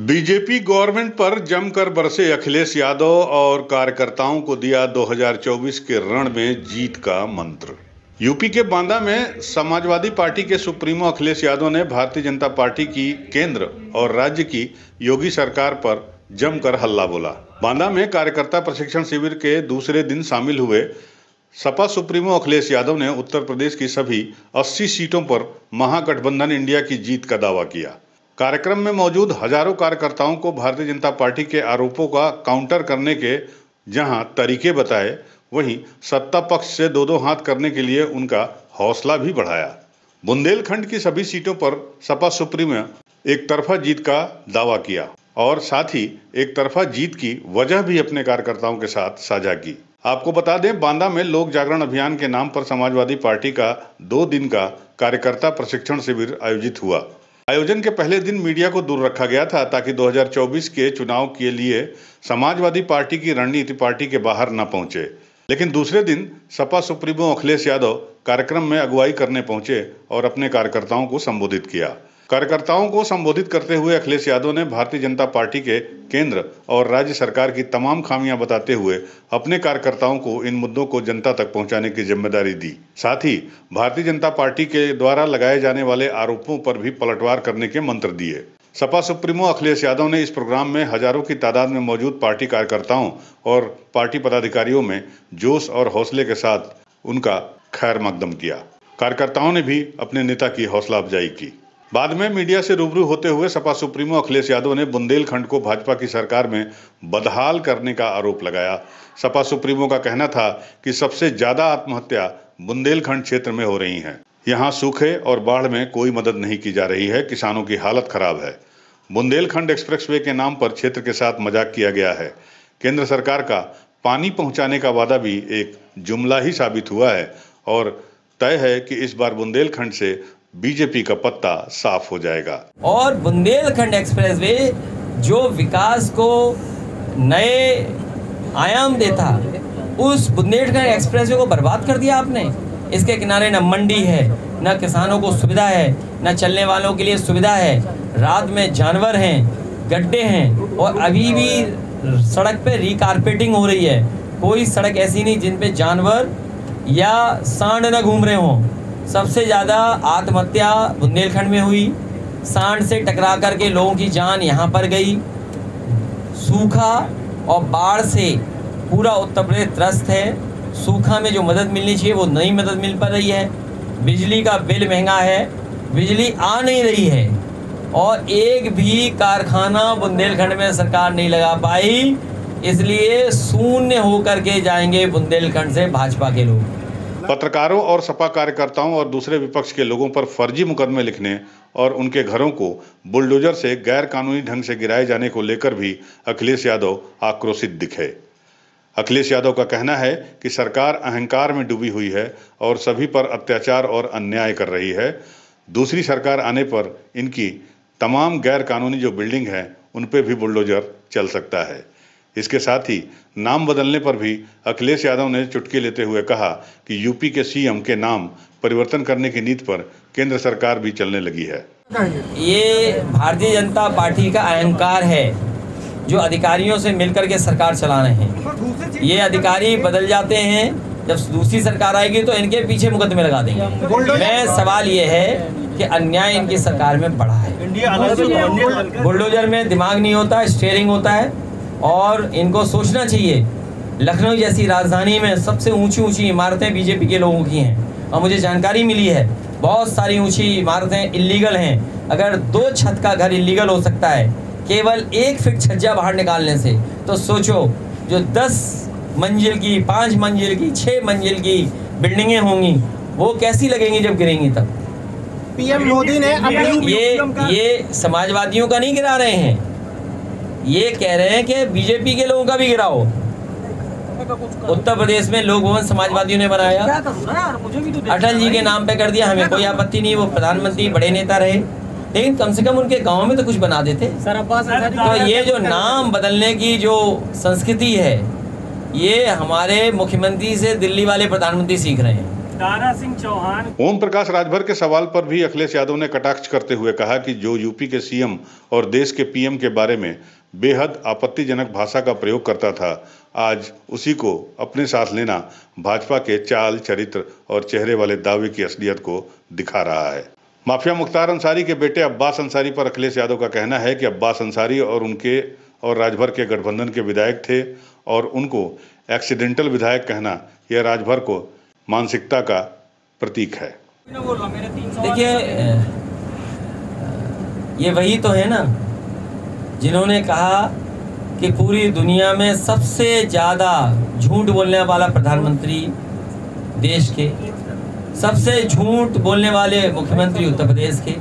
BJP government पर जमकर बरसे अखिलेश यादव और कार्यकर्ताओं को दिया 2024 के रण में जीत का मंत्र। यूपी के बांदा में समाजवादी पार्टी के सुप्रीमो अखिलेश यादव ने भारतीय जनता पार्टी की केंद्र और राज्य की योगी सरकार पर जमकर हल्ला बोला। बांदा में कार्यकर्ता प्रशिक्षण शिविर के दूसरे दिन शामिल हुए सपा सुप्रीमो अखिलेश यादव ने उत्तर प्रदेश की सभी 80 सीटों पर महागठबंधन इंडिया की जीत का दावा किया। कार्यक्रम में मौजूद हजारों कार्यकर्ताओं को भारतीय जनता पार्टी के आरोपों का काउंटर करने के जहां तरीके बताए, वहीं सत्ता पक्ष से दो हाथ करने के लिए उनका हौसला भी बढ़ाया। बुंदेलखंड की सभी सीटों पर सपा सुप्रीमो एक तरफा जीत का दावा किया और साथ ही एक तरफा जीत की वजह भी अपने कार्यकर्ताओं के साथ साझा की। आपको बता दें, बांदा में लोक जागरण अभियान के नाम पर समाजवादी पार्टी का 2 दिन का कार्यकर्ता प्रशिक्षण शिविर आयोजित हुआ। आयोजन के पहले दिन मीडिया को दूर रखा गया था ताकि 2024 के चुनाव के लिए समाजवादी पार्टी की रणनीति पार्टी के बाहर न पहुंचे। लेकिन दूसरे दिन सपा सुप्रीमो अखिलेश यादव कार्यक्रम में अगुवाई करने पहुंचे और अपने कार्यकर्ताओं को संबोधित किया। कार्यकर्ताओं को संबोधित करते हुए अखिलेश यादव ने भारतीय जनता पार्टी के केंद्र और राज्य सरकार की तमाम खामियां बताते हुए अपने कार्यकर्ताओं को इन मुद्दों को जनता तक पहुंचाने की जिम्मेदारी दी। साथ ही भारतीय जनता पार्टी के द्वारा लगाए जाने वाले आरोपों पर भी पलटवार करने के मंत्र दिए। सपा सुप्रीमो अखिलेश यादव ने इस प्रोग्राम में हजारों की तादाद में मौजूद पार्टी कार्यकर्ताओं और पार्टी पदाधिकारियों में जोश और हौसले के साथ उनका खैर मकदम किया। कार्यकर्ताओं ने भी अपने नेता की हौसला अफजाई की। बाद में मीडिया से रूबरू होते हुए सपा सुप्रीमो अखिलेश यादव ने बुंदेलखंड को भाजपा की सरकार में बदहाल करने का आरोप लगाया। सपा सुप्रीमो का कहना था कि सबसे ज्यादा आत्महत्या बुंदेलखंड क्षेत्र में हो रही हैं। यहाँ सूखे और बाढ़ में कोई मदद नहीं की जा रही है, किसानों की हालत खराब है। बुंदेलखंड एक्सप्रेसवे के नाम पर क्षेत्र के साथ मजाक किया गया है। केंद्र सरकार का पानी पहुंचाने का वादा भी एक जुमला ही साबित हुआ है और तय है कि इस बार बुंदेलखंड से बीजेपी का पत्ता साफ हो जाएगा। और बुंदेलखंड एक्सप्रेसवे जो विकास को नए आयाम देता, उस बुंदेलखंड एक्सप्रेसवे को बर्बाद कर दिया आपने। इसके किनारे न मंडी है, न किसानों को सुविधा है, न चलने वालों के लिए सुविधा है। रात में जानवर हैं, गड्ढे हैं और अभी भी सड़क पे रिकारपेटिंग हो रही है। कोई सड़क ऐसी नहीं जिन पे जानवर या सांड न घूम रहे हों। सबसे ज़्यादा आत्महत्या बुंदेलखंड में हुई। सांड से टकरा करके लोगों की जान यहाँ पर गई। सूखा और बाढ़ से पूरा उत्तर प्रदेश त्रस्त है। सूखा में जो मदद मिलनी चाहिए वो नहीं मदद मिल पा रही है। बिजली का बिल महंगा है, बिजली आ नहीं रही है और एक भी कारखाना बुंदेलखंड में सरकार नहीं लगा पाई। इसलिए शून्य होकर के जाएंगे बुंदेलखंड से भाजपा के लोग। पत्रकारों और सपा कार्यकर्ताओं और दूसरे विपक्ष के लोगों पर फर्जी मुकदमे लिखने और उनके घरों को बुलडोजर से गैर कानूनी ढंग से गिराए जाने को लेकर भी अखिलेश यादव आक्रोशित दिखे। अखिलेश यादव का कहना है कि सरकार अहंकार में डूबी हुई है और सभी पर अत्याचार और अन्याय कर रही है। दूसरी सरकार आने पर इनकी तमाम गैर कानूनी जो बिल्डिंग है उन पर भी बुलडोजर चल सकता है। इसके साथ ही नाम बदलने पर भी अखिलेश यादव ने चुटकी लेते हुए कहा कि यूपी के सीएम के नाम परिवर्तन करने की नीति पर केंद्र सरकार भी चलने लगी है। ये भारतीय जनता पार्टी का अहंकार है जो अधिकारियों से मिलकर के सरकार चला रहे हैं। ये अधिकारी बदल जाते हैं, जब दूसरी सरकार आएगी तो इनके पीछे मुकदमे लगा देंगे। मैं सवाल ये है कि अन्याय इनकी सरकार में बढ़ा है। बुलडोजर में दिमाग नहीं होता, स्टीयरिंग होता है और इनको सोचना चाहिए। लखनऊ जैसी राजधानी में सबसे ऊंची ऊंची इमारतें बीजेपी के लोगों की हैं और मुझे जानकारी मिली है बहुत सारी ऊंची इमारतें इल्लीगल हैं। अगर 2 छत का घर इल्लीगल हो सकता है केवल 1 फीट छज्जा बाहर निकालने से, तो सोचो जो 10 मंजिल की, 5 मंजिल की, 6 मंजिल की बिल्डिंगें होंगी वो कैसी लगेंगी जब गिरेंगी तब। पीएम मोदी ने ये समाजवादियों का नहीं गिरा रहे हैं, ये कह रहे हैं कि बीजेपी के लोगों का भी गिराओ। उत्तर प्रदेश में लोक भवन समाजवादियों ने बनाया, अटल जी के नाम पे कर दिया। हमें कोई आपत्ति नहीं, वो प्रधानमंत्री बड़े नेता रहे, लेकिन कम से कम उनके गांव में तो कुछ बना देते। तो ये जो नाम बदलने की जो संस्कृति है, ये हमारे मुख्यमंत्री से दिल्ली वाले प्रधानमंत्री सीख रहे हैं। दारा सिंह चौहान। ओम प्रकाश राजभर के सवाल पर भी अखिलेश यादव ने कटाक्ष करते हुए कहा कि जो यूपी के सीएम और देश के पीएम के बारे में बेहद आपत्तिजनक भाषा का प्रयोग करता था, आज उसी को अपने साथ लेना भाजपा के चाल, चरित्र और चेहरे वाले दावे की असलियत को दिखा रहा है। माफिया मुख्तार अंसारी के बेटे अब्बास अंसारी पर अखिलेश यादव का कहना है कि अब्बास अंसारी और उनके और राजभर के गठबंधन के विधायक थे और उनको एक्सीडेंटल विधायक कहना यह राजभर को मानसिकता का प्रतीक है। देखिए, ये वही तो है ना जिन्होंने कहा कि पूरी दुनिया में सबसे ज़्यादा झूठ बोलने वाला प्रधानमंत्री देश के, सबसे झूठ बोलने वाले मुख्यमंत्री उत्तर प्रदेश के।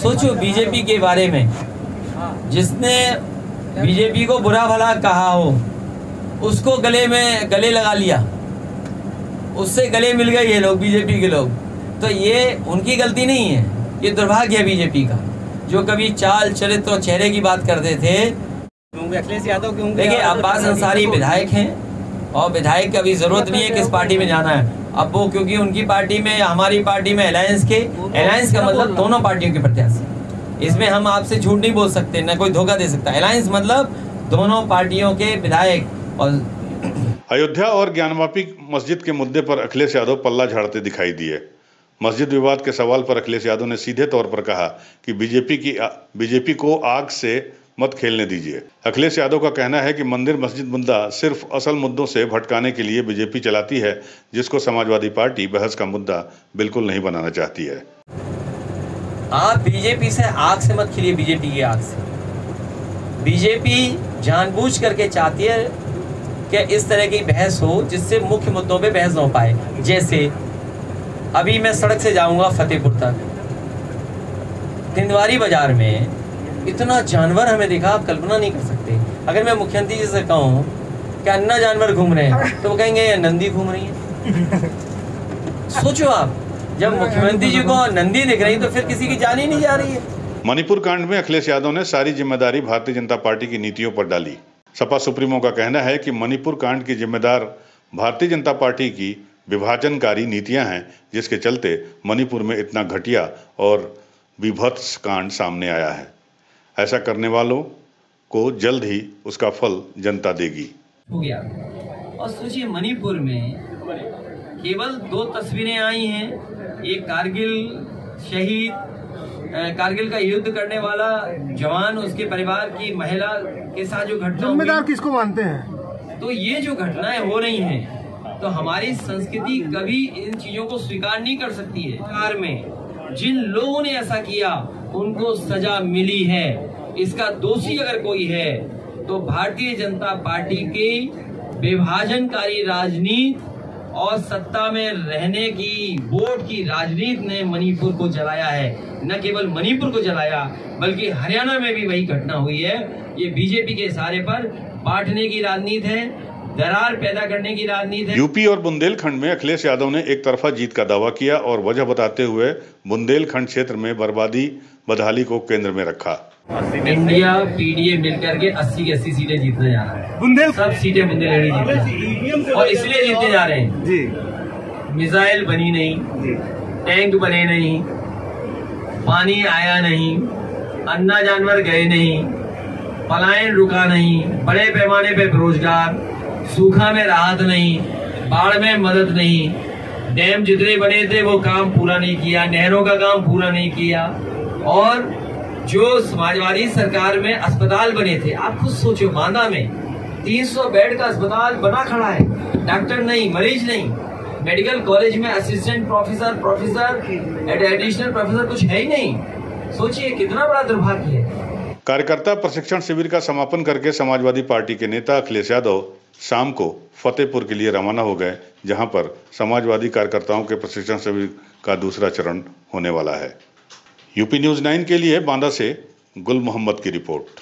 सोचो बीजेपी के बारे में, जिसने बीजेपी को बुरा भला कहा हो उसको गले लगा लिया, उससे गले मिल गए ये लोग, बीजेपी के लोग। तो ये उनकी गलती नहीं है, ये दुर्भाग्य है बीजेपी का, जो कभी चाल, चरित्र और चेहरे की बात करते थे। अखिलेश यादव के देखिए, अब्बास अंसारी विधायक हैं और विधायक की अभी जरूरत नहीं है किस पार्टी में जाना है। अब वो क्योंकि उनकी पार्टी में या हमारी पार्टी में अलायंस का मतलब दोनों पार्टियों के प्रत्याशी, इसमें हम आपसे झूठ नहीं बोल सकते, न कोई धोखा दे सकता। अलायंस मतलब दोनों पार्टियों के विधायक। और अयोध्या और ज्ञानवापी मस्जिद के मुद्दे पर अखिलेश यादव पल्ला झाड़ते दिखाई दिए। मस्जिद विवाद के सवाल पर अखिलेश यादव ने सीधे तौर पर कहा कि बीजेपी को आग से मत खेलने दीजिए। अखिलेश यादव का कहना है कि मंदिर मस्जिद मुद्दा सिर्फ असल मुद्दों से भटकाने के लिए बीजेपी चलाती है, जिसको समाजवादी पार्टी बहस का मुद्दा बिल्कुल नहीं बनाना चाहती है। आप बीजेपी से आग से मत खेलिए, बीजेपी की आग से। बीजेपी जानबूझ करके चाहती है कि इस तरह की बहस हो जिससे मुख्य मुद्दों पे बहस न हो पाए। जैसे अभी मैं सड़क से जाऊंगा फतेहपुर तक, तिंदवारी बाजार में इतना जानवर हमें दिखा, आप कल्पना नहीं कर सकते। अगर मैं मुख्यमंत्री जी से कहूँ कि अन्ना जानवर घूम रहे हैं तो वो कहेंगे नंदी घूम रही है। सोचो आप, जब मुख्यमंत्री जी को नंदी दिख रही तो फिर किसी की जान ही नहीं जा रही है। मणिपुर कांड में अखिलेश यादव ने सारी जिम्मेदारी भारतीय जनता पार्टी की नीतियों पर डाली। सपा सुप्रीमो का कहना है कि मणिपुर कांड की जिम्मेदार भारतीय जनता पार्टी की विभाजनकारी नीतियां हैं, जिसके चलते मणिपुर में इतना घटिया और विभत्स कांड सामने आया है। ऐसा करने वालों को जल्द ही उसका फल जनता देगी। हो गया। और सोचिए, मणिपुर में केवल 2 तस्वीरें आई हैं, एक कारगिल शहीद, कारगिल का युद्ध करने वाला जवान, उसके परिवार की महिला के साथ जो घटना, जिम्मेदार किसको मानते हैं? तो ये जो घटनाएं हो रही हैं, तो हमारी संस्कृति कभी इन चीजों को स्वीकार नहीं कर सकती है। कार में जिन लोगों ने ऐसा किया उनको सजा मिली है। इसका दोषी अगर कोई है तो भारतीय जनता पार्टी की विभाजनकारी राजनीति और सत्ता में रहने की वोट की राजनीति ने मणिपुर को जलाया है। न केवल मणिपुर को जलाया बल्कि हरियाणा में भी वही घटना हुई है। ये बीजेपी के इशारे पर बांटने की राजनीति है, दरार पैदा करने की राजनीति है। यूपी और बुंदेलखंड में अखिलेश यादव ने एक तरफा जीत का दावा किया और वजह बताते हुए बुंदेलखंड क्षेत्र में बर्बादी बदहाली को केंद्र में रखा। इंडिया पीडीए मिलकर के 80 की 80 सीटें जीतने जा रहा है। सब सीटें बुंदेलखंड जीतने, और इसलिए जीतने जा रहे हैं जी। मिसाइल बनी नहीं, टैंक बने नहीं, पानी आया नहीं, अन्ना जानवर गए नहीं, पलायन रुका नहीं, बड़े पैमाने पे बेरोजगार, सूखा में राहत नहीं, बाढ़ में मदद नहीं, डैम जितने बने थे वो काम पूरा नहीं किया, नहरों का काम पूरा नहीं किया। और जो समाजवादी सरकार में अस्पताल बने थे, आप खुद सोचो, बांदा में 300 बेड का अस्पताल बना खड़ा है, डॉक्टर नहीं, मरीज नहीं। मेडिकल कॉलेज में असिस्टेंट प्रोफेसर, एडिशनल प्रोफेसर कुछ है ही नहीं। सोचिए कितना बड़ा दुर्भाग्य है। कार्यकर्ता प्रशिक्षण शिविर का समापन करके समाजवादी पार्टी के नेता अखिलेश यादव शाम को फतेहपुर के लिए रवाना हो गए, जहां पर समाजवादी कार्यकर्ताओं के प्रशिक्षण शिविर का दूसरा चरण होने वाला है। यूपी न्यूज़ 9 के लिए बांदा से गुल मोहम्मद की रिपोर्ट।